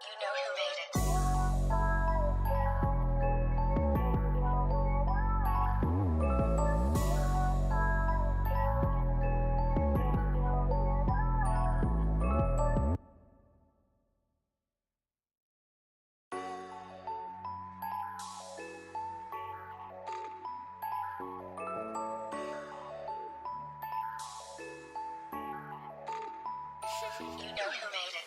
You know who made it. You know who made it.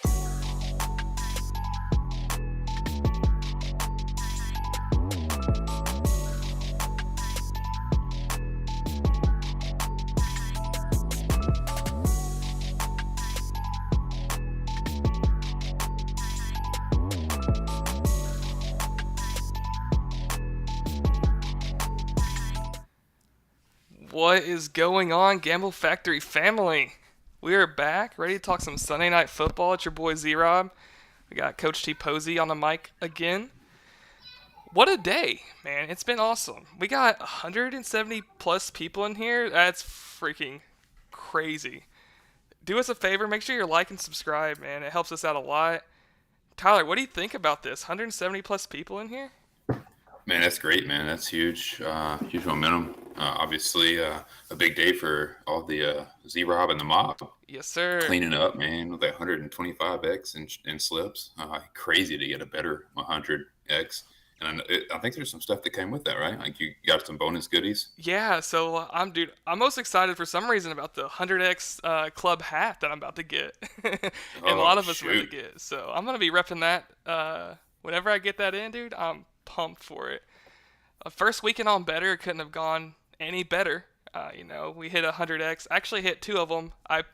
What is going on, Gamble Factory family? We are back, ready to talk some Sunday Night Football. It's your boy Z-Rob. We got Coach T Posey on the mic again. What a day, man. It's been awesome. We got 170 plus people in here. That's freaking crazy. Do us a favor, make sure you like and subscribe, man. It helps us out a lot. Tyler, what do you think about this? 170 plus people in here? Man, that's great, man. That's huge, huge momentum. Obviously, a big day for all the Z-Rob and the mob Yes, sir. cleaning up, man, with that 125x in slips. Crazy to get a better 100x. And I think there's some stuff that came with that, right? Like you got some bonus goodies. Yeah, so I'm most excited for some reason about the 100x club hat that I'm about to get, and a Oh, lot of us are about to shoot. get. So I'm gonna be repping that. Whenever I get that in, dude, I'm pumped for it. First weekend on better couldn't have gone any better. We hit 100x. Actually, hit two of them. I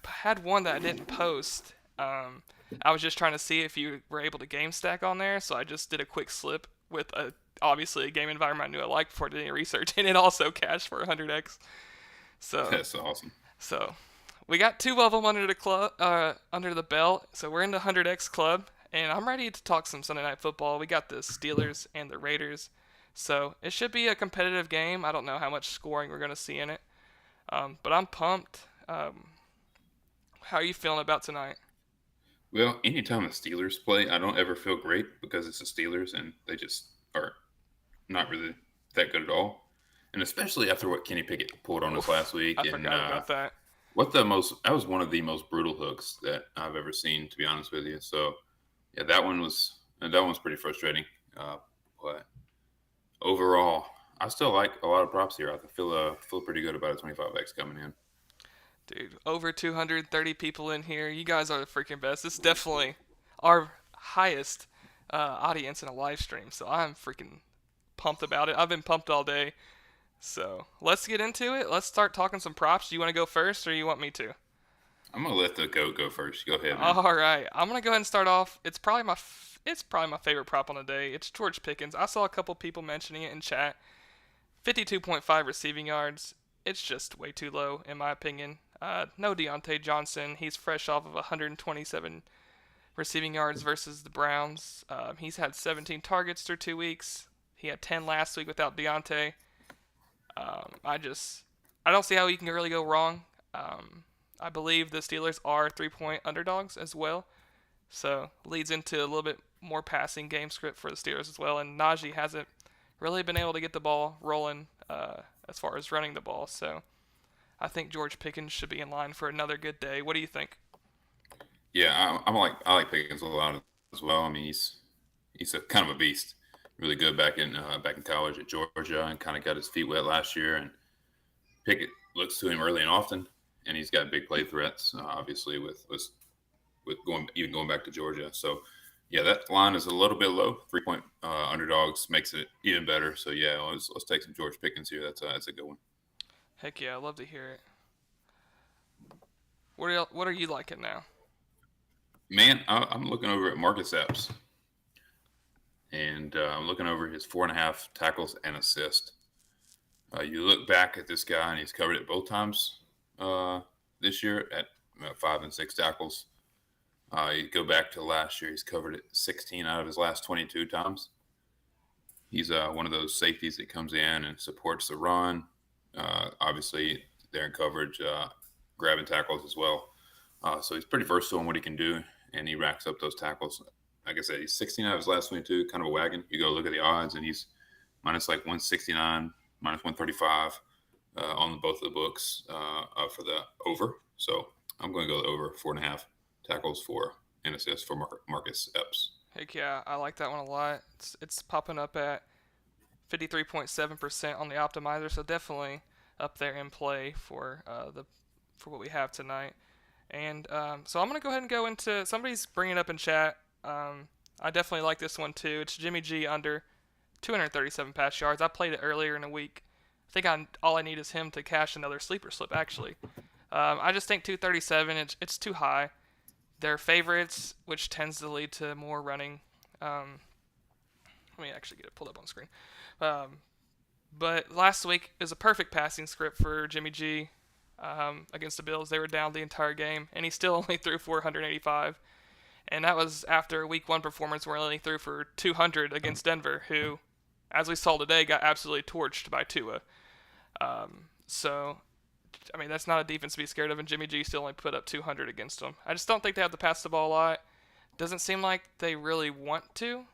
had one that I didn't post. I was just trying to see if you were able to game stack on there, so I just did a quick slip with obviously a game environment I knew I liked before doing any research, and it also cashed for 100x. So That's awesome. so we got two of them under the club, under the belt. So we're in the 100x club, and I'm ready to talk some Sunday Night Football. We got the Steelers and the Raiders, so it should be a competitive game. I don't know how much scoring we're gonna see in it, but I'm pumped. How are you feeling about tonight? Well, anytime the Steelers play, I don't ever feel great because it's the Steelers and they just are not really that good at all. And especially after what Kenny Pickett pulled on us Oof, last week, I and forgot about that. that was one of the most brutal hooks that I've ever seen, to be honest with you. So yeah, that one was pretty frustrating. But overall, I still like a lot of props here. I feel pretty good about a 25x coming in. Dude, over 230 people in here. You guys are the freaking best. This is definitely our highest audience in a live stream, so I'm freaking pumped about it. I've been pumped all day. So let's get into it. Let's start talking some props. Do you want to go first, or you want me to? I'm gonna let the goat go first. Go ahead, man. All right, I'm gonna go ahead and start off. It's probably my favorite prop on the day. It's George Pickens. I saw a couple people mentioning it in chat. 52.5 receiving yards. It's just way too low in my opinion. No Deontay Johnson. He's fresh off of 127 receiving yards versus the Browns. He's had 17 targets through 2 weeks. He had 10 last week without Deontay. I don't see how he can really go wrong. I believe the Steelers are 3-point underdogs as well, so leads into a little bit more passing game script for the Steelers as well. And Najee hasn't really been able to get the ball rolling as far as running the ball, so I think George Pickens should be in line for another good day. What do you think? Yeah, I like Pickens a lot as well. I mean, he's a kind of a beast. Really good back in college at Georgia, and kind of got his feet wet last year. And Pickett looks to him early and often, and he's got big play threats. Obviously, with going back to Georgia. So yeah, that line is a little bit low. 3-point underdogs makes it even better. So yeah, let's take some George Pickens here. That's a good one. Heck yeah, I love to hear it. What are you liking now? Man, I'm looking over at Marcus Epps, and I'm looking over his 4.5 tackles and assist. You look back at this guy, and he's covered it both times this year at 5 and 6 tackles. You go back to last year, he's covered it 16 out of his last 22 times. He's one of those safeties that comes in and supports the run. Obviously, they're in coverage, grabbing tackles as well. So he's pretty versatile in what he can do. and he racks up those tackles. Like I said, he's 16 out of his last 22, kind of a wagon. You go look at the odds, and he's minus like 169, minus 135 on both of the books for the over. So I'm going to go over 4.5 tackles for an assist for Marcus Epps. Heck yeah, I like that one a lot. It's popping up at 53.7% on the optimizer, so definitely up there in play for what we have tonight. And so I'm gonna go ahead and go into somebody's bringing it up in chat. I definitely like this one too. It's Jimmy G under 237 pass yards. I played it earlier in the week. I think all I need is him to cash another sleeper slip. Actually, I just think 237. It's too high. They're favorites, which tends to lead to more running. Let me actually get it pulled up on screen. But last week is a perfect passing script for Jimmy G against the Bills. They were down the entire game, and he still only threw 485. And that was after a week 1 performance where he only threw for 200 against Denver, who, as we saw today, got absolutely torched by Tua. So, I mean, that's not a defense to be scared of, and Jimmy G still only put up 200 against them. I just don't think they have to pass the ball a lot. Doesn't seem like they really want to.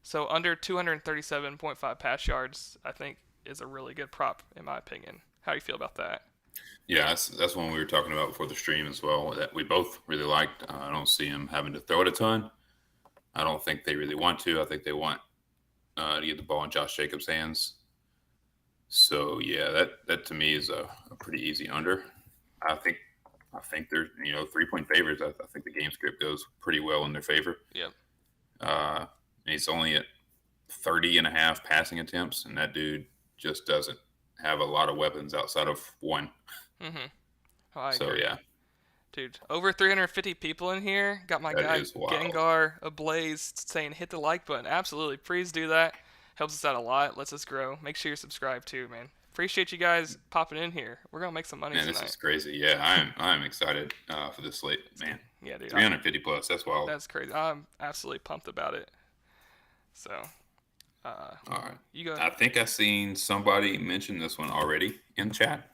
So under 237.5 pass yards, I think, is a really good prop, in my opinion. How do you feel about that? Yeah, that's one we were talking about before the stream as well, that we both really liked. I don't see him having to throw it a ton. I don't think they really want to. I think they want to get the ball in Josh Jacobs' hands. So, yeah, that to me is a pretty easy under. I think they're, 3-point favorites. I think the game script goes pretty well in their favor. Yep. And he's only at 30.5 passing attempts, and that dude just doesn't have a lot of weapons outside of one. Mm-hmm. Oh, so, yeah. Dude, over 350 people in here. Got my guy Gengar ablaze saying hit the like button. Absolutely. Please do that. Helps us out a lot. Lets us grow. Make sure you're subscribed too, man. Appreciate you guys popping in here. We're going to make some money tonight. This is crazy. Yeah, I'm excited for this slate, man. Yeah, dude. 350 plus. That's wild. That's crazy. I'm absolutely pumped about it. So, all right. You go. I think I've seen somebody mention this one already in chat.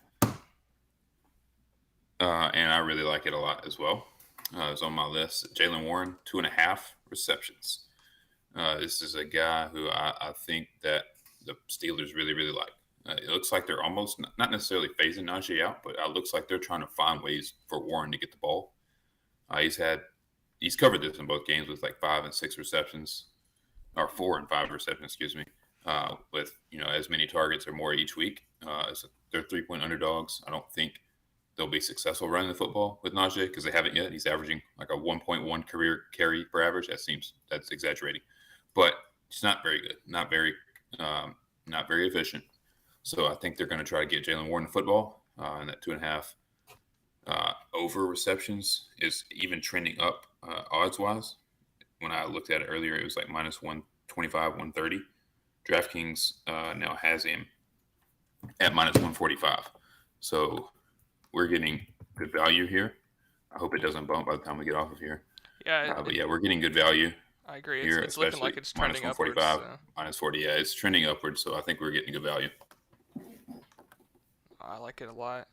And I really like it a lot as well. It's on my list. Jalen Warren, 2.5 receptions. This is a guy who I think that the Steelers really, really like. It looks like they're almost not necessarily phasing Najee out, but it looks like they're trying to find ways for Warren to get the ball. He's covered this in both games with like 5 and 6 receptions, or 4 and 5 receptions, excuse me, with as many targets or more each week. So they're 3-point underdogs. I don't think they'll be successful running the football with Najee because they haven't yet. He's averaging like a 1.1 career carry per average. That's exaggerating, but it's not very good, not very efficient. So I think they're going to try to get Jalen Warren the football, and that 2.5 over receptions is even trending up odds wise. When I looked at it earlier, it was like minus 125, 130. DraftKings now has him at minus 145. So we're getting good value here. I hope it doesn't bump by the time we get off of here. Yeah, but we're getting good value. I agree. Here, it's looking like it's trending minus upwards. 145, minus 40. Yeah, it's trending upwards. So I think we're getting good value. I like it a lot.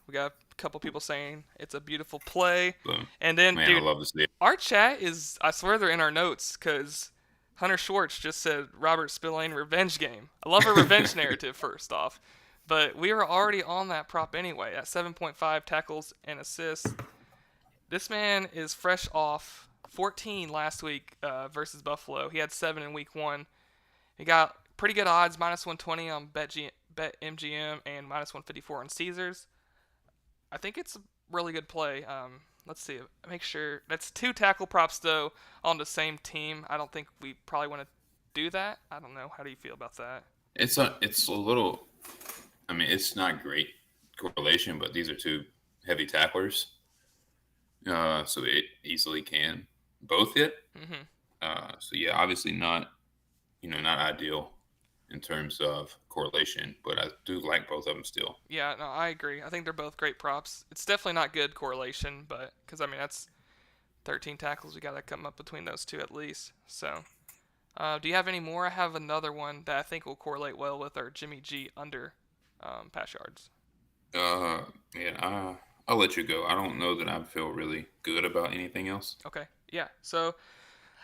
We got a couple people saying it's a beautiful play. Boom. And then, Man, dude, I love to see it. Our chat is, I swear they're in our notes because Hunter Schwartz just said Robert Spillane revenge game. I love a revenge narrative, first off. But we were already on that prop anyway at 7.5 tackles and assists. This man is fresh off 14 last week versus Buffalo. He had 7 in week 1. He got pretty good odds, minus 120 on BetMGM and minus 154 on Caesars. I think it's a really good play. Let's see. Make sure. That's 2 tackle props, though, on the same team. I don't think we probably want to do that. I don't know. How do you feel about that? It's a little. I mean, it's not great correlation, but these are 2 heavy tacklers, so it easily can both hit. Mm-hmm. So yeah, obviously not ideal in terms of correlation, but I do like both of them still. Yeah, no, I agree. I think they're both great props. It's definitely not good correlation, but because I mean that's 13 tackles. We got to come up between those 2 at least. So, do you have any more? I have another one that I think will correlate well with our Jimmy G under pass yards. Yeah, I'll let you go. I don't know that I feel really good about anything else. Okay, yeah. So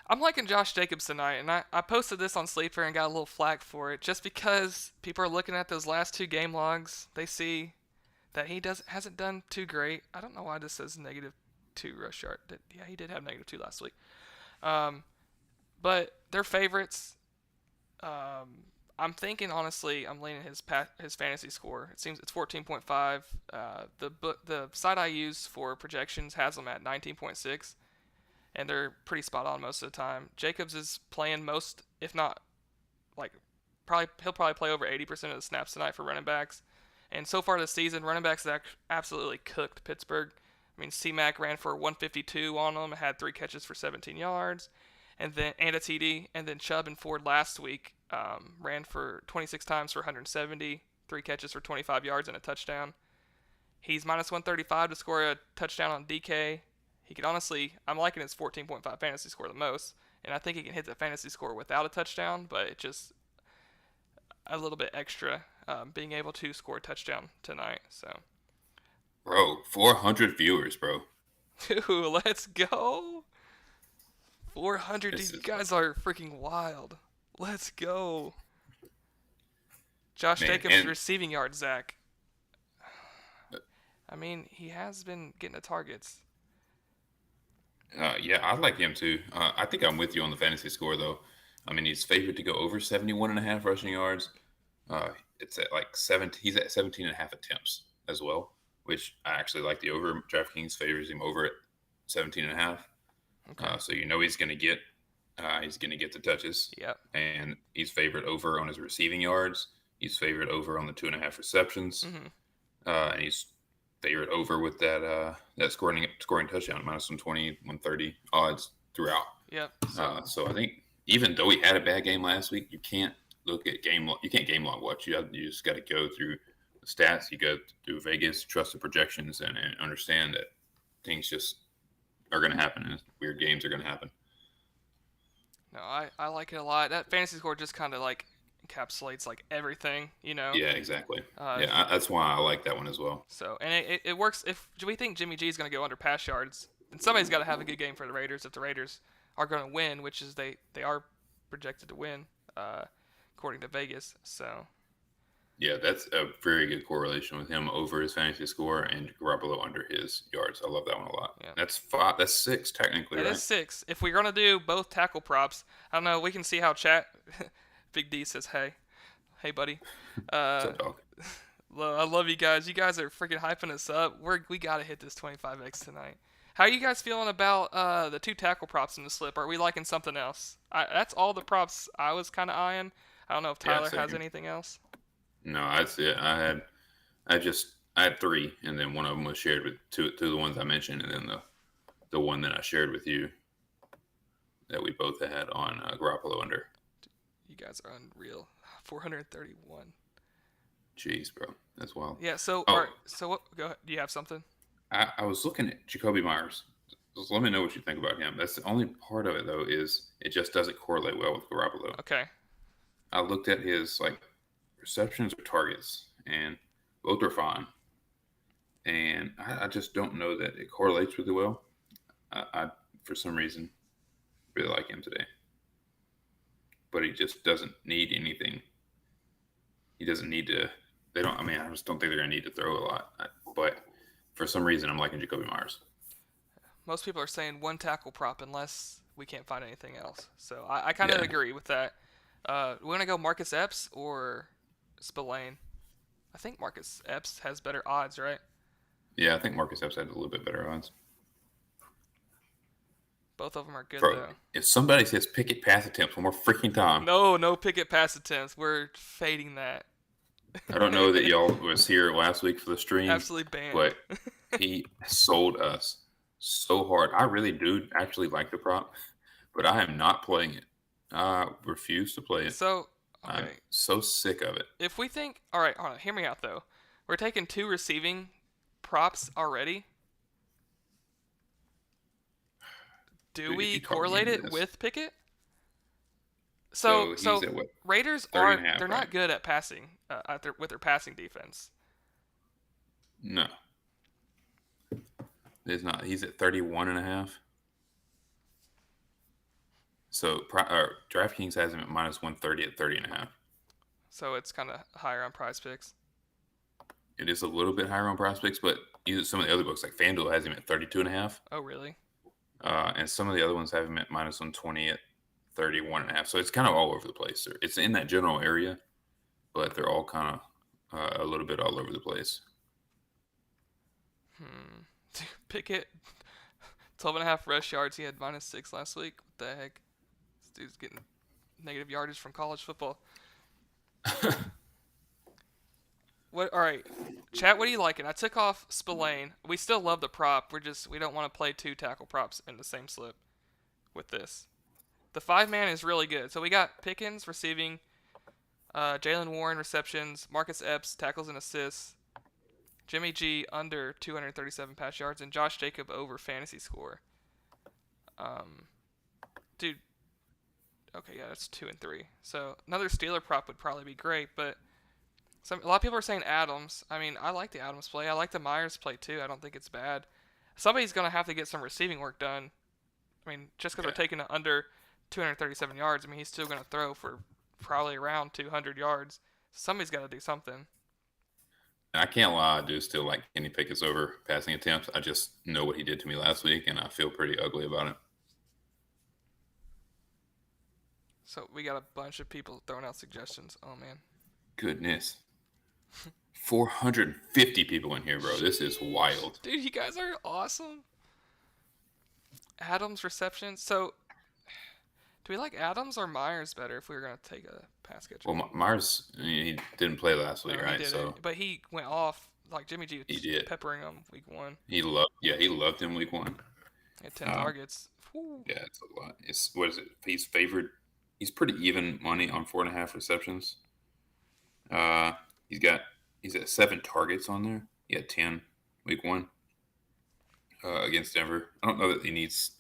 I'm liking Josh Jacobs tonight, and I posted this on Sleeper and got a little flack for it, just because people are looking at those last two game logs. They see that he hasn't done too great. I don't know why this says -2 rush yard. Yeah, he did have -2 last week. Um, but they're favorites. I'm thinking honestly, I'm leaning his fantasy score. It seems it's 14.5. The site I use for projections has them at 19.6, and they're pretty spot on most of the time. Jacobs is playing most, if not like, he'll probably play over 80% of the snaps tonight for running backs. And so far this season, running backs have absolutely cooked Pittsburgh. I mean, C-Mac ran for 152 on them, had 3 catches for 17 yards, and a TD. And then Chubb and Ford last week ran for 26 times for 170, 3 catches for 25 yards and a touchdown. He's -135 to score a touchdown on DK. He could honestly, I'm liking his 14.5 fantasy score the most, and I think he can hit the fantasy score without a touchdown, but it just a little bit extra being able to score a touchdown tonight. So, Bro, 400 viewers, bro. dude, let's go. 400, This dude, you is guys are freaking wild. Let's go. Josh man, Jacobs and receiving yards, Zach. I mean, he has been getting the targets. yeah, I like him too. I think I'm with you on the fantasy score though. I mean, he's favored to go over 71.5 rushing yards. It's at like 17. He's at 17.5 attempts as well, which I actually like the over. DraftKings favors him over at 17.5. Okay. So you know he's gonna get the touches. Yep. And he's favored over on his receiving yards. He's favored over on the 2.5 receptions. Mm-hmm. And he's favored over with that scoring touchdown, -120, 130 odds throughout. Yep. So I think even though he had a bad game last week, you can't look at you can't game log watch. You just got to go through the stats. You go through Vegas, trust the projections, and understand that things just are going to happen, and weird games are going to happen. No, I like it a lot. That fantasy score just kind of like encapsulates like everything, you know. Yeah, exactly. Uh, That's why I like that one as well. So, and it works if we think Jimmy G is going to go under pass yards, then somebody's got to have a good game for the Raiders if the Raiders are going to win, which is they are projected to win, according to Vegas. So, Yeah, that's a very good correlation with him over his fantasy score and Garoppolo under his yards. I love that one a lot. yeah. That's 5. That's 6 technically, It right? is 6. If we're going to do both tackle props, I don't know, we can see how chat Big D says, hey buddy. What's up, dog? I love you guys. You guys are freaking hyping us up. We got to hit this 25x tonight. How are you guys feeling about the 2 tackle props in the slip? Are we liking something else? That's all the props I was kind of eyeing. I don't know if Tyler has anything else. No, that's it. I had 3, and then one of them was shared with two of the ones I mentioned, and then the one that I shared with you that we both had on Garoppolo under. You guys are unreal. 431. Jeez, bro, that's wild. Yeah. So, Oh. all right. So, what? Go ahead. Do you have something? I was looking at Jacoby Myers. Just let me know what you think about him. That's the only part of it though, is it just doesn't correlate well with Garoppolo. Okay. I looked at his receptions or targets, and both are fine. And I just don't know that it correlates really well. I for some reason really like him today, but he just doesn't need anything. He doesn't need to. They don't. I mean, I just don't think they're gonna need to throw a lot. But for some reason, I'm liking Jacoby Myers. Most people are saying 1 tackle prop unless we can't find anything else. So I kind of Yeah. agree with that. We're gonna go Marcus Epps or Spillane. I think Marcus Epps has better odds, right? Yeah, I think Marcus Epps had a little bit better odds. Both of them are good Bro, though. if somebody says Pickett pass attempts one more freaking time, No Pickett pass attempts. We're fading that. I don't know that y'all was here last week for the stream, Absolutely banned. but he sold us so hard. I really do actually like the prop, but I am not playing it. I refuse to play it. So, I'm okay. so sick of it. If we think, all right, hold on, hear me out though. We're taking 2 receiving props already. Do Dude, if we you talk me correlate into it this. with Pickett? So So he's at what? Raiders 30 aren't. and a half, They're right? not good at passing with their passing defense. No. It's not. He's at 31.5. So DraftKings has him at -130 at 30.5. So it's kind of higher on Prize Picks. It is a little bit higher on Prizepicks, but either some of the other books, like FanDuel, has him at 32.5. Oh, really? And some of the other ones have him at -120 at 31.5. So it's kind of all over the place. It's in that general area, but they're all kind of a little bit all over the place. Pickett, 12.5 rush yards. He had -6 last week. What the heck? This dude's getting negative yardage from college football. What? All right, chat. What are you liking? I took off Spillane. We still love the prop. We don't want to play 2 tackle props in the same slip with this. The 5-man is really good. So we got Pickens receiving, Jalen Warren receptions, Marcus Epps tackles and assists, Jimmy G under 237 pass yards, and Josh Jacob over fantasy score. Dude. Okay, yeah, that's 2 and 3. So another Steeler prop would probably be great, but a lot of people are saying Adams. I mean, I like the Adams play. I like the Myers play too. I don't think it's bad. Somebody's gonna have to get some receiving work done. I mean, just because we're taking it under 237 yards, I mean, he's still gonna throw for probably around 200 yards. Somebody's got to do something. I can't lie, I do still like Kenny Pickett's over passing attempts. I just know what he did to me last week, and I feel pretty ugly about it. So we got a bunch of people throwing out suggestions. Oh, man. Goodness. 450 people in here, bro. This is wild. Dude, you guys are awesome. Adams reception. So, do we like Adams or Myers better if we were going to take a pass catcher? Well, Myers, he didn't play last week, right? So, but he went off. Like Jimmy G was peppering him week 1. He loved him week 1. He had 10 targets. Whew. Yeah, it's a lot. What is it? He's favored. He's pretty even money on 4.5 receptions. He's at 7 targets on there. He had 10 week 1 against Denver. I don't know that he needs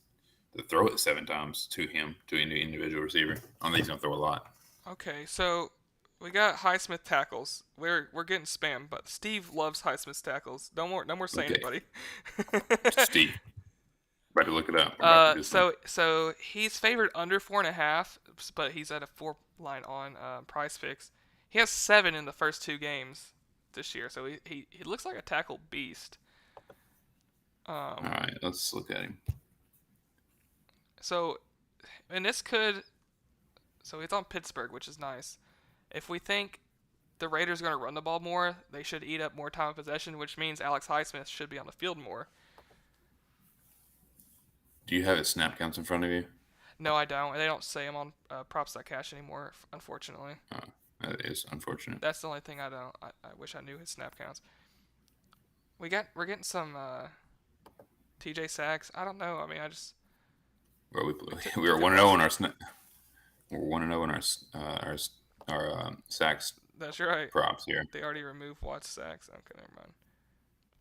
to throw it 7 times to him, to an individual receiver. I don't think he's gonna throw a lot. Okay, so we got Highsmith tackles. We're getting spammed, but Steve loves Highsmith tackles. No more saying anybody. Steve. About to look it up. So he's favored under 4.5, but he's at a 4 line on Prizepicks. He has 7 in the first 2 games this year, so he looks like a tackle beast. All right, let's look at him. So, and this could. So it's on Pittsburgh, which is nice. If we think the Raiders are going to run the ball more, they should eat up more time of possession, which means Alex Highsmith should be on the field more. Do you have his snap counts in front of you? No, I don't. They don't say them on Props.cash anymore, unfortunately. That is unfortunate. That's the only thing I don't. I wish I knew his snap counts. We're getting some TJ sacks. I don't know. I mean, I just. Well, we were 1-0 on our snap. We're 1-0 on our sacks. That's right. Props here. They already removed Watt's sacks. Okay, never mind.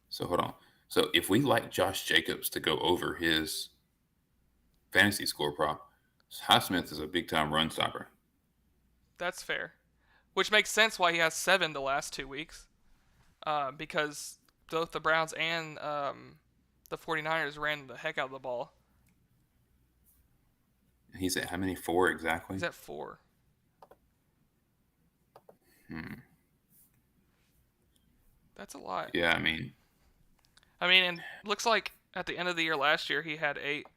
So hold on. So if we like Josh Jacobs to go over his fantasy score prop, Highsmith is a big time run stopper. That's fair. Which makes sense why he has 7 the last 2 weeks. Because both the Browns and the 49ers ran the heck out of the ball. He's at how many? 4 exactly? He's at 4. That's a lot. Yeah, I mean, and looks like at the end of the year last year he had 8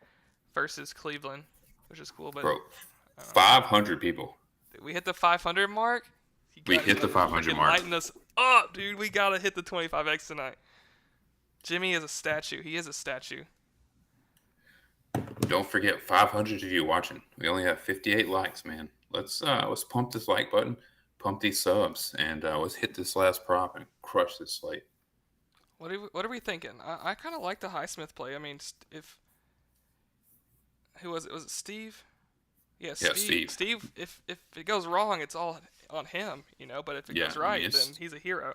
versus Cleveland, which is cool. But bro, 500 people. We hit the 500 mark. We hit the 500 mark. Lighten us up, dude. We gotta hit the 25x tonight. Jimmy is a statue. He is a statue. Don't forget, 500 of you watching. We only have 58 likes, man. Let's pump this like button, pump these subs, and let's hit this last prop and crush this slate. What are we thinking? I kind of like the Highsmith play. I mean, who was it? Was it Steve? Yeah, Steve. Steve, if it goes wrong, it's all on him, you know. But if it goes right, then he's a hero.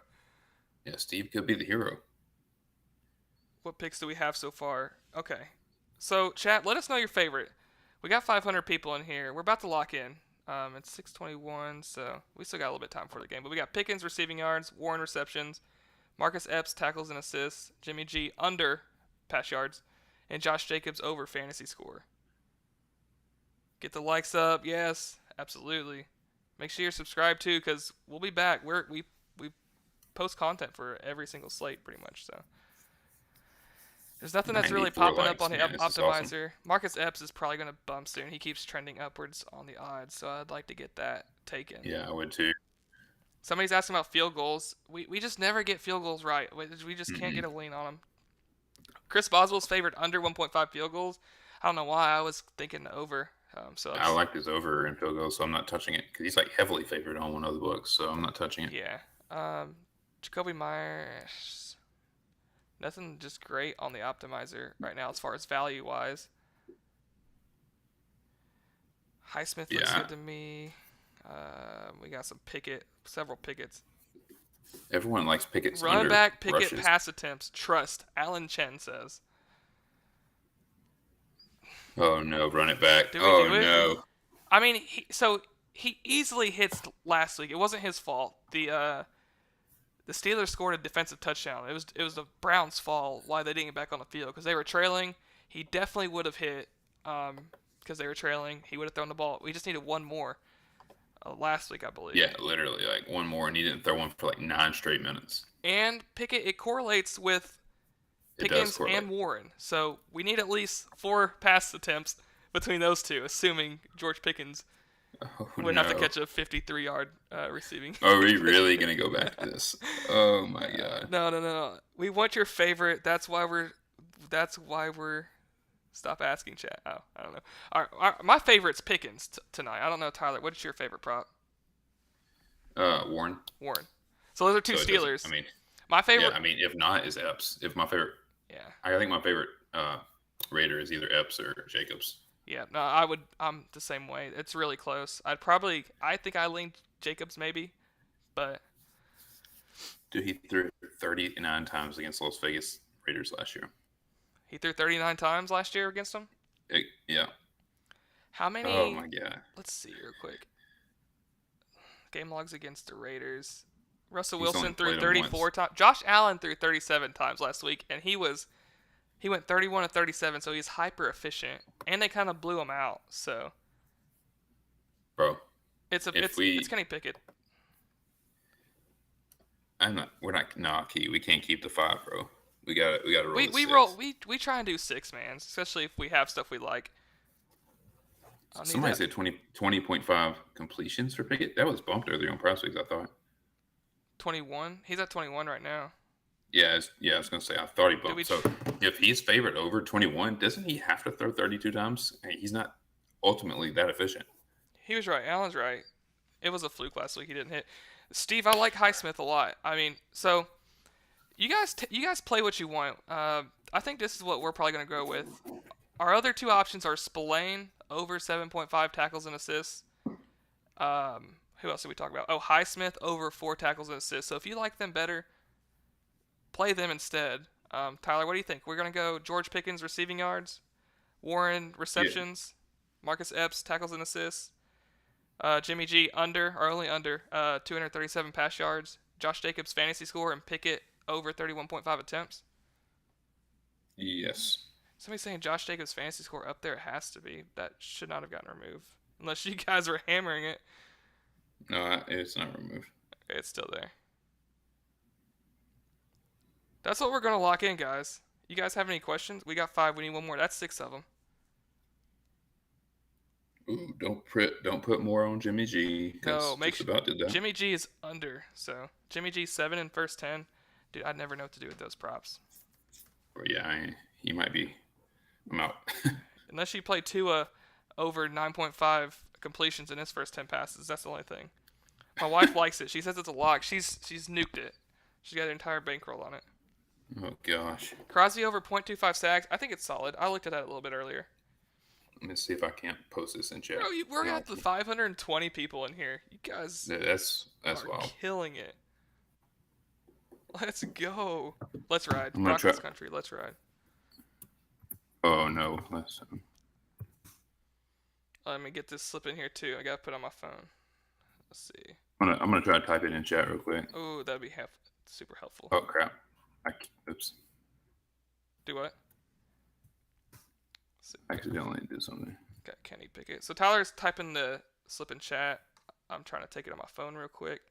Yeah, Steve could be the hero. What picks do we have so far? Okay. So, chat, let us know your favorite. We got 500 people in here. We're about to lock in. It's 6:21, so we still got a little bit of time for the game. But we got Pickens receiving yards, Warren receptions, Marcus Epps tackles and assists, Jimmy G under pass yards, and Josh Jacobs over fantasy score. Get the likes up, yes, absolutely. Make sure you're subscribed too, because we'll be back. We post content for every single slate pretty much. So there's nothing that's really 94 popping up likes, on the man. This is awesome. optimizer. Marcus Epps is probably going to bump soon. He keeps trending upwards on the odds, so I'd like to get that taken. Yeah, I would too. Somebody's asking about field goals. We just never get field goals right. We just can't get a lean on them. Chris Boswell's favored under 1.5 field goals. I don't know why. I was thinking over. I like his over in field goals, so I'm not touching it because he's like heavily favored on one of the books, so I'm not touching it. Yeah. Jacoby Myers. Nothing just great on the optimizer right now as far as value wise. Highsmith looks good to me. We got some several Pickets. Everyone likes Pickett's Run under back Pickett rushes. pass attempts. Trust. Alan Chen says. Oh no, run it back. Do we Oh do it? no. I mean, he easily hits last week. It wasn't his fault. The Steelers scored a defensive touchdown. It was the Browns' fault why they didn't get back on the field because they were trailing. He definitely would have hit because they were trailing. He would have thrown the ball. We just needed one more last week, I believe. Yeah, literally like one more, and he didn't throw one for like 9 straight minutes. And Pickett, it correlates with Pickens and Warren. So we need at least 4 pass attempts between those two, assuming George Pickens would have to catch a 53-yard receiving. Are we really going to go back to this? Oh, my God. No. We want your favorite. That's why we're stop asking chat. Oh, I don't know. All right, my favorite's Pickens tonight. I don't know, Tyler. What's your favorite prop? Warren. So those are two Steelers. I mean, my favorite. Yeah, I mean, if not, is Epps. If my favorite. Yeah. I think my favorite Raider is either Epps or Jacobs. Yeah, no, I'm the same way. It's really close. I think I leaned Jacobs maybe, but. Dude, he threw 39 times against Las Vegas Raiders last year. He threw 39 times last year against them? Yeah. How many? Oh, my God. Let's see real quick. Game logs against the Raiders. Russell Wilson threw 34 times. Josh Allen threw 37 times last week, and he went 31 to 37, so he's hyper efficient. And they kind of blew him out, so. Bro. It's Kenny Pickett. We can't keep the 5, bro. We gotta roll. We try and do 6, man, especially if we have stuff we like. Somebody said 20.5 completions for Pickett. That was bumped earlier on Prizepicks, I thought. 21? He's at 21 right now. Yeah, I was gonna say I thought he bumped. So if he's favored over 21, doesn't he have to throw 32 times? I mean, he's not ultimately that efficient. He was right. Alan's right. It was a fluke last week. He didn't hit. Steve, I like Highsmith a lot. I mean, so you guys play what you want. I think this is what we're probably gonna go with. Our other 2 options are Spillane over 7.5 tackles and assists. Who else did we talk about? Oh, Highsmith over 4 tackles and assists. So if you like them better, play them instead. Tyler, what do you think? We're going to go George Pickens receiving yards, Warren receptions, Marcus Epps tackles and assists, Jimmy G only under 237 pass yards, Josh Jacobs fantasy score, and Pickett over 31.5 attempts. Yes. Somebody's saying Josh Jacobs fantasy score up there. It has to be. That should not have gotten removed. Unless you guys are hammering it. No, it's not removed. Okay, it's still there. That's what we're going to lock in, guys. You guys have any questions? We got 5. We need 1 more. That's 6 of them. Ooh, don't put more on Jimmy G. No, make sure. Jimmy G is under. So Jimmy G 7 in first 10. Dude, I'd never know what to do with those props. Yeah, he might be. I'm out. Unless you play Tua over 9.5 completions in his first 10 passes. That's the only thing. My wife likes it. She says it's a lock. She's nuked it. She's got an entire bankroll on it. Oh, gosh. Crosby over 0.25 sacks. I think it's solid. I looked at that a little bit earlier. Let me see if I can't post this in chat. Bro, we're at the 520 people in here. You guys that's are wild. Killing it. Let's go. Let's ride. Broncos country. Let's ride. Oh, no. Let me get this slip in here, too. I got to put it on my phone. Let's see. I'm gonna try to type it in chat real quick. Oh, that'd be super helpful. Oh, crap. Oops. Do what? accidentally did something. Got Kenny Pickett. So Tyler's typing the slip in chat. I'm trying to take it on my phone real quick.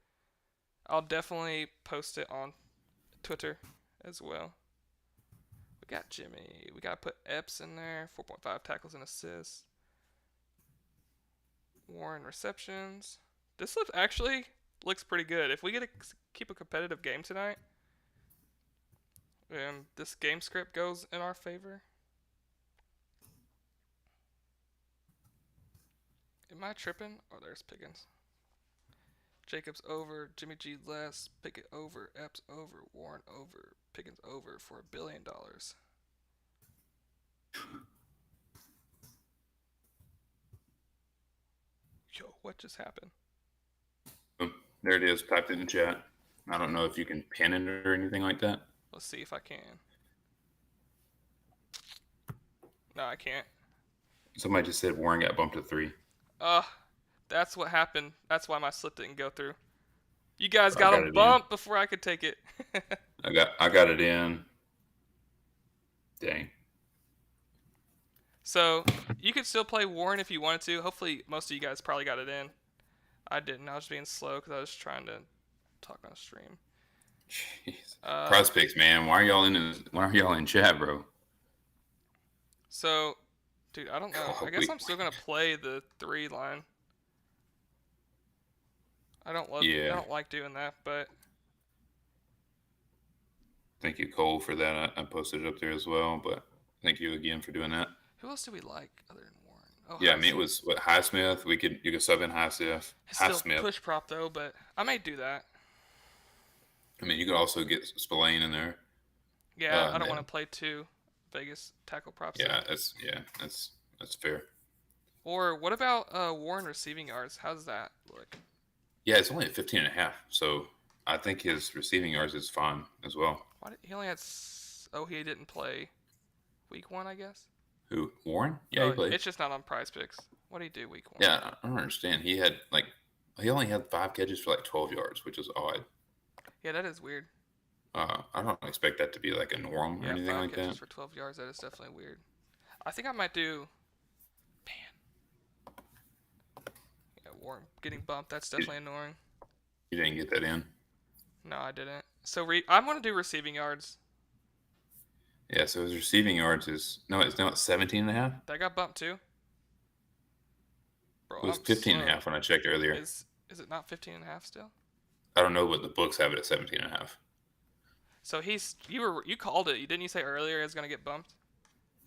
I'll definitely post it on Twitter as well. We got Jimmy. We got to put Epps in there. 4.5 tackles and assists. Warren receptions. This slip actually looks pretty good. If we get to keep a competitive game tonight, and this game script goes in our favor. Am I tripping? Oh, there's Pickens. Jacobs over, Jimmy G less, Pickett over, Epps over, Warren over, Pickens over for $1 billion. Yo, what just happened? There it is. Typed it in the chat. I don't know if you can pin it or anything like that. Let's see if I can. No, I can't. Somebody just said Warren got bumped to 3. That's what happened. That's why my slip didn't go through. You guys I got got him it bumped before I could take it. I got it in. Dang. So you could still play Warren if you wanted to. Hopefully, most of you guys probably got it in. I didn't. I was being slow because I was trying to talk on stream. Jeez. Prizepicks, man. Why are y'all in chat, bro? So, dude, I don't know. I guess I'm still gonna play the 3 line. I don't like doing that, but thank you, Cole, for that. I posted it up there as well, but thank you again for doing that. Who else do we like other than Warren? Oh, yeah, I mean, it was Highsmith. You could sub in Highsmith. It's still push prop though, but I may do that. I mean, you could also get Spillane in there. Yeah, I don't want to play 2 Vegas tackle props. Yeah, that's fair. Or what about Warren receiving yards? How's that look? Yeah, it's only at 15.5, so I think his receiving yards is fine as well. He only had. He didn't play week 1, I guess. Who, Warren? Yeah, he played. It's just not on Prizepicks. What did he do week 1? Yeah, I don't understand. He only had 5 catches for 12 yards, which is odd. Yeah, that is weird. I don't expect that to be like a norm or anything like that. 5 catches for 12 yards. That is definitely weird. I think I might do. Man. Yeah, Warren getting bumped. That's definitely annoying. You didn't get that in? No, I didn't. So I'm going to do receiving yards. Yeah, so his receiving yards it's now at 17.5. That got bumped too. Bro, it was 15.5 when I checked earlier. Is it not 15.5 still? I don't know, but the books have it at 17.5. So you called it. Didn't you say earlier it's gonna get bumped?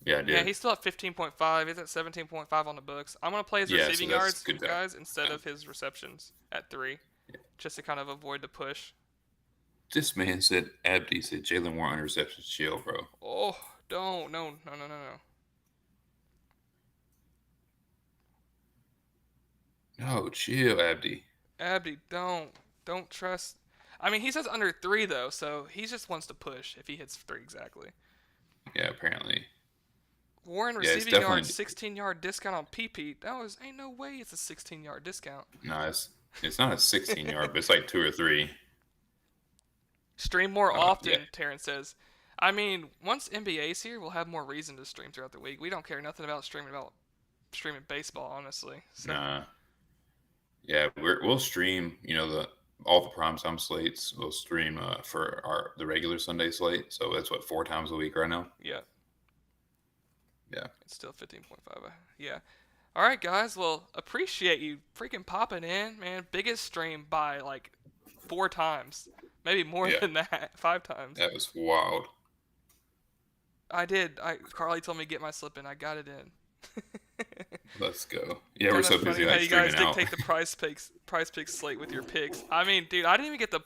Yeah, I did. Yeah, he's still at 15.5. He's at 17.5 on the books. I'm gonna play his receiving yards, guys, instead of his receptions at 3, just to kind of avoid the push. This man said, Abdi said, Jalen Warren under receptions, chill, bro. Oh, no. No, chill, Abdi. Abdi, don't trust. I mean, he says under 3 though, so he just wants to push if he hits 3 exactly. Yeah, apparently. Warren receiving yards, 16-yard discount on PP. Ain't no way it's a 16-yard discount. No, it's not a 16-yard, but it's like 2 or 3. Stream more often, yeah. Terrence says. I mean, once NBA's here, we'll have more reason to stream throughout the week. We don't care nothing about streaming baseball, honestly. So. Nah. Yeah, we'll stream, all the primetime slates. We'll stream for the regular Sunday slate. So that's 4 times a week right now? Yeah. Yeah. It's still 15.5. Yeah. All right, guys. Well, appreciate you freaking popping in, man. Biggest stream by 4 times. Maybe more than that. 5 times. That was wild. I did. Carly told me to get my slip in. I got it in. Let's go. Yeah, we're so busy. You guys dictate the Prizepicks slate with your picks. I mean, dude, I didn't even get to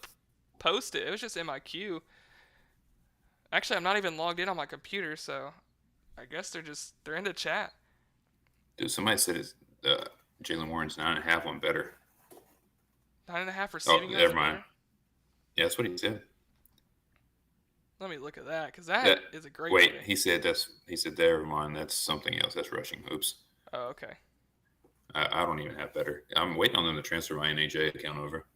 post it. It was just in my queue. Actually, I'm not even logged in on my computer, so I guess they're in the chat. Dude, somebody said it's Jalen Warren's 9.5 on better. 9.5 receiving yards. Never mind. Yeah, that's what he said. Let me look at that, because that is a great Wait, play. he said never mind, that's something else. That's rushing. Oops. Oh, okay. I don't even have better. I'm waiting on them to transfer my NAJ account over.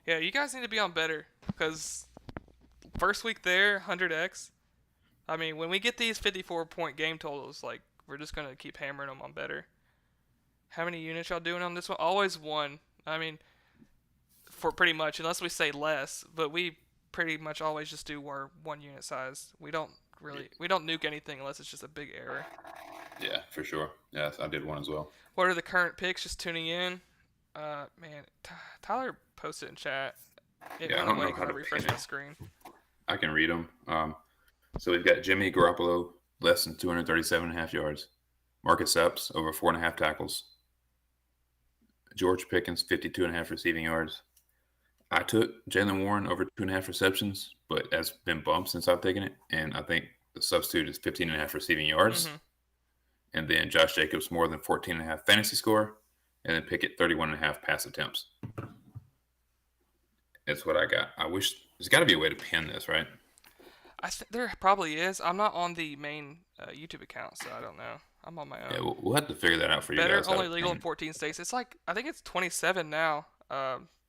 Yeah, you guys need to be on better, because first week there, 100x. I mean, when we get these 54-point game totals, we're just gonna keep hammering them on better. How many units y'all doing on this one? Always one. I mean, for pretty much, unless we say less, but we pretty much always just do our 1 unit size. We don't nuke anything unless it's just a big error. Yeah, for sure. Yes, I did one as well. What are the current picks? Just tuning in. Man, Tyler posted in chat. It Yeah, I went don't away know because how I to refreshed pin my it. screen. I can read them. So we've got Jimmy Garoppolo, less than 237.5 yards. Marcus Epps, over 4.5 tackles. George Pickens, 52.5 receiving yards. I took Jalen Warren over 2.5 receptions, but that's been bumped since I've taken it. And I think the substitute is 15.5 receiving yards. Mm-hmm. And then Josh Jacobs, more than 14.5 fantasy score. And then Pickett, 31.5 pass attempts. That's what I got. I wish there's got to be a way to pin this, right? There probably is. I'm not on the main YouTube account, so I don't know. I'm on my own. Yeah, we'll have to figure that out for you Better guys. how only to legal pin. in 14 states. It's like I think it's 27 now.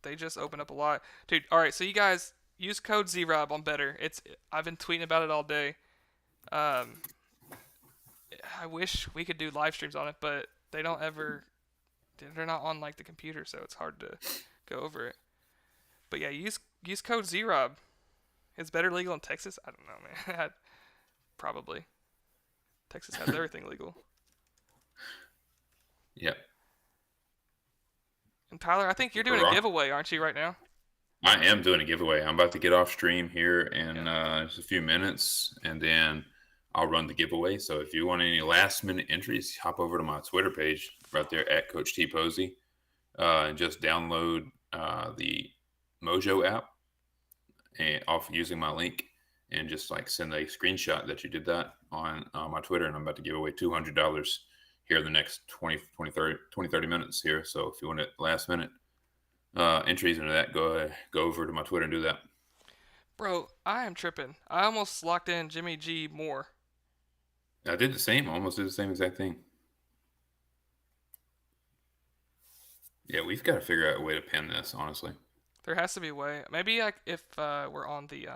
They just opened up a lot, dude. All right, so you guys use code ZROB on Better. I've been tweeting about it all day. Um, I wish we could do live streams on it, but they don't ever. They're not on like the computer, so it's hard to go over it. But yeah, use code ZROB. Is Better legal in Texas? I don't know, man. Probably. Texas has everything legal. Yep. And Tyler, I think you're doing a giveaway, aren't you, right now? I am doing a giveaway. I'm about to get off stream here in just a few minutes, and then I'll run the giveaway. So if you want any last minute entries, hop over to my Twitter page right there at Coach T Posey, and just download the Mojo app and off using my link, and just like send a screenshot that you did that on my Twitter, and I'm about to give away $200 here in the next 20, 30 minutes here. So if you want it last minute entries into that, go over to my Twitter and do that. Bro, I am tripping. I almost locked in Jimmy G more. I did the same. Almost did the same exact thing. Yeah, we've got to figure out a way to pin this, honestly. There has to be a way. Maybe if we're on the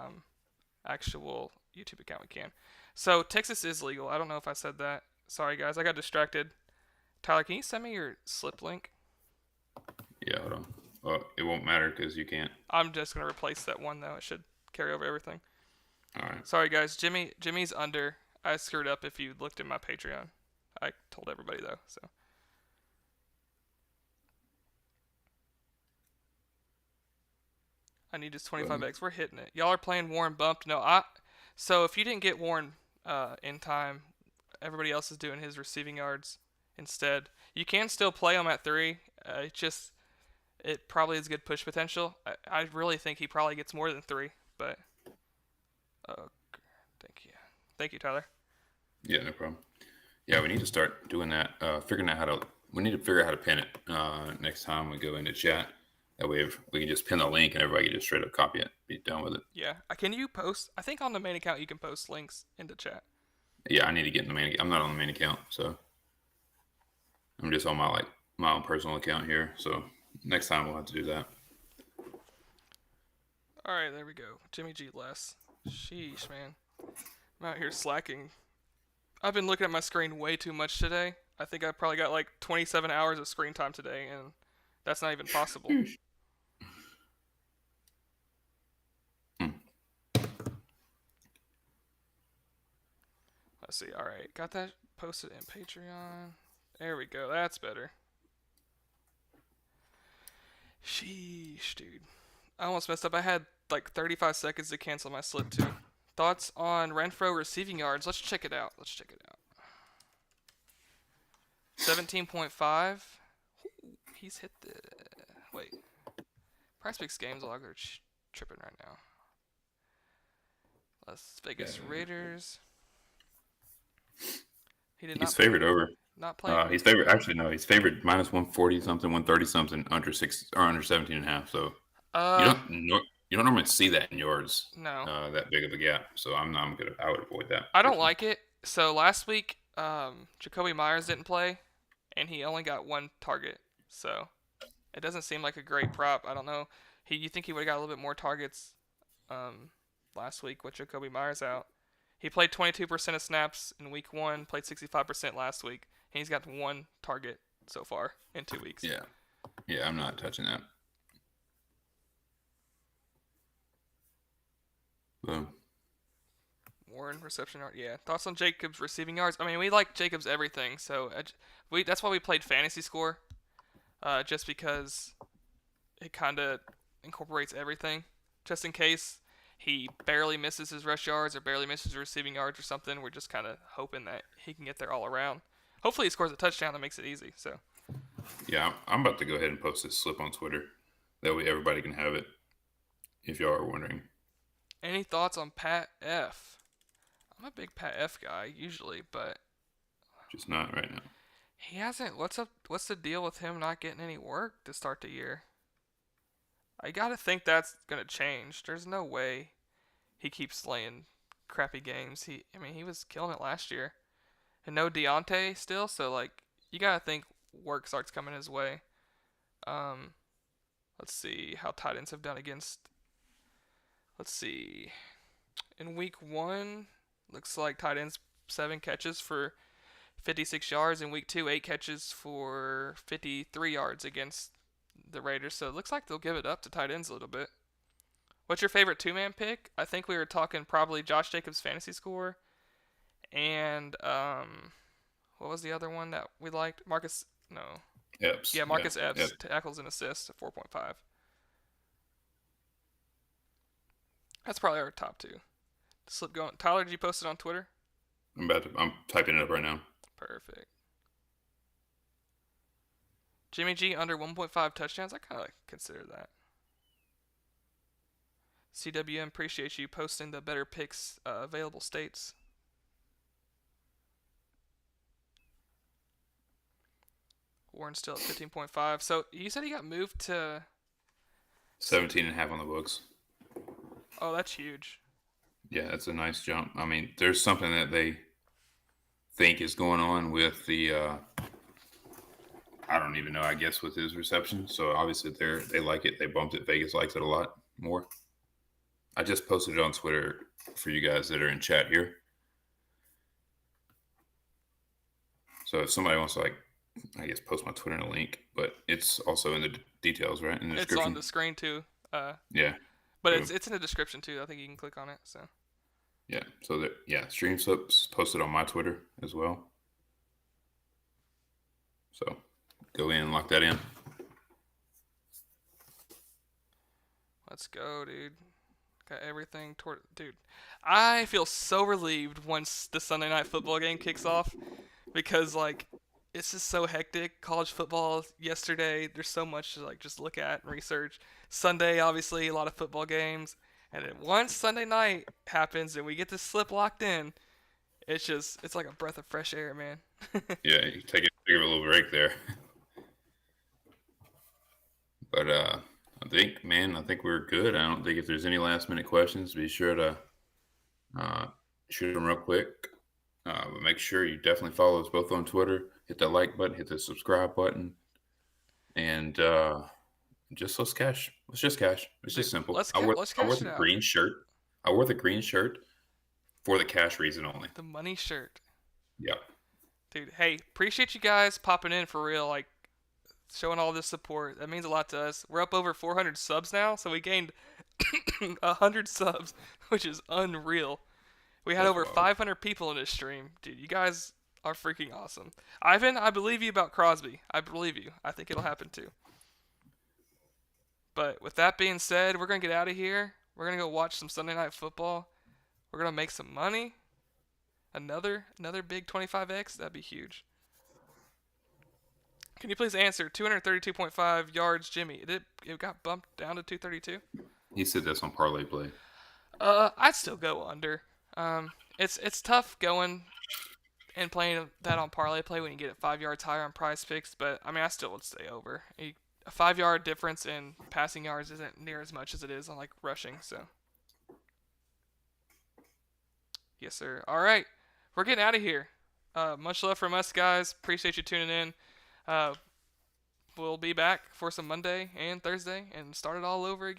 actual YouTube account, we can. So Texas is legal. I don't know if I said that. Sorry, guys. I got distracted. Tyler, can you send me your slip link? Yeah, hold on. Well, it won't matter because you can't. I'm just going to replace that one, though. It should carry over everything. All right. Sorry, guys. Jimmy's under. I screwed up if you looked at my Patreon. I told everybody, though. So. I need just 25x. We're hitting it. Y'all are playing Warren bumped. No, So if you didn't get Warren in time, everybody else is doing his receiving yards instead. You can still play him at 3. It probably has good push potential. I really think he probably gets more than 3, but thank you, Tyler. Yeah, no problem. Yeah, we need to start doing that. We need to figure out how to pin it next time we go into chat. That way we can just pin the link and everybody can just straight up copy it. Be done with it. Yeah. Can you post? I think on the main account you can post links into chat. Yeah, I need to get in the main. I'm not on the main account, so I'm just on my own personal account here. So next time we'll have to do that. All right, there we go. Jimmy G less. Sheesh, man. I'm out here slacking. I've been looking at my screen way too much today. I think I probably got like 27 hours of screen time today, and that's not even possible. Let's see. All right, got that posted in Patreon. There we go. That's better. Sheesh, dude. I almost messed up. I had like 35 seconds to cancel my slip too. Thoughts on Renfro receiving yards? Let's check it out. 17.5. He's hit the... Wait. Prizepicks games log are tripping right now. Las Vegas Raiders. He's favored over. Not playing. He's favored. Actually, no. He's favored minus 140 something, 130 something, under 17.5. So you don't normally see that in yards. No. That big of a gap. So I would avoid that. I don't like it. So last week, Jacoby Myers didn't play, and he only got 1 target. So it doesn't seem like a great prop. I don't know. You think he would have got a little bit more targets last week with Jacoby Myers out? He played 22% of snaps in week 1, played 65% last week, and he's got 1 target so far in 2 weeks. Yeah. Yeah, I'm not touching that. Boom. Warren reception yard. Yeah. Thoughts on Jacobs receiving yards? I mean, we like Jacobs everything, so that's why we played fantasy score, just because it kind of incorporates everything, just in case he barely misses his rush yards or barely misses receiving yards or something. We're just kind of hoping that he can get there all around. Hopefully, he scores a touchdown that makes it easy. So. Yeah, I'm about to go ahead and post this slip on Twitter. That way everybody can have it, if y'all are wondering. Any thoughts on Pat F? I'm a big Pat F guy usually, but just not right now. He hasn't. What's the deal with him not getting any work to start the year? I gotta think that's gonna change. There's no way he keeps playing crappy games. He was killing it last year, and no Deontay still. So like, you gotta think work starts coming his way. Let's see how tight ends have done against. Let's see. In week 1, looks like tight ends 7 catches for 56 yards. In week 2, 8 catches for 53 yards against the Raiders. So it looks like they'll give it up to tight ends a little bit. What's your favorite 2-man pick? I think we were talking probably Josh Jacobs' fantasy score. And what was the other one that we liked? Epps. Yeah, Marcus Epps. Tackles and assists at 4.5. That's probably our top 2. Slip going. Tyler, did you post it on Twitter? I'm typing it up right now. Perfect. Jimmy G under 1.5 touchdowns. I kind of consider that. CWM, appreciate you posting the better picks available states. Warren's still at 15.5. So you said he got moved to 17.5 on the books. Oh, that's huge. Yeah, that's a nice jump. I mean, there's something that they think is going on with the I don't even know, I guess, with his reception. So obviously they like it. They bumped it. Vegas likes it a lot more. I just posted it on Twitter for you guys that are in chat here. So if somebody wants to, like, I guess, post my Twitter in a link, but it's also in the details, right? In the description. It's on the screen too. Yeah. But it's in the description too. I think you can click on it. So. Yeah. So stream slips posted on my Twitter as well. So go in and lock that in. Let's go, dude. Got everything dude. I feel so relieved once the Sunday night football game kicks off because like it's just so hectic. College football yesterday, there's so much to like just look at and research. Sunday, obviously, a lot of football games. And then once Sunday night happens and we get this slip locked in, it's like a breath of fresh air, man. Yeah, you take a little break there. But I think we're good. I don't think if there's any last minute questions, be sure to shoot them real quick. But make sure you definitely follow us both on Twitter. Hit that like button, hit the subscribe button, and let's cash. Let's just cash. It's just simple. I wore the green shirt. I wore the green shirt for the cash reason only. The money shirt. Yep. Dude, hey, appreciate you guys popping in for real. Like, showing all this support. That means a lot to us. We're up over 400 subs now, so we gained 100 subs, which is unreal. We had over 500 people in this stream. Dude, you guys are freaking awesome. Ivan, I believe you about Crosby. I believe you. I think it'll happen too. But with that being said, we're going to get out of here. We're going to go watch some Sunday Night Football. We're going to make some money. Another big 25X. That'd be huge. Can you please answer 232.5 yards, Jimmy? It got bumped down to 232? He said that's on Parlayplay. I'd still go under. It's tough going and playing that on Parlayplay when you get it 5 yards higher on Prizepicks, but I mean I still would stay over. A 5-yard difference in passing yards isn't near as much as it is on like rushing. So yes, sir. All right, we're getting out of here. Much love from us, guys. Appreciate you tuning in. We'll be back for some Monday and Thursday and start it all over again.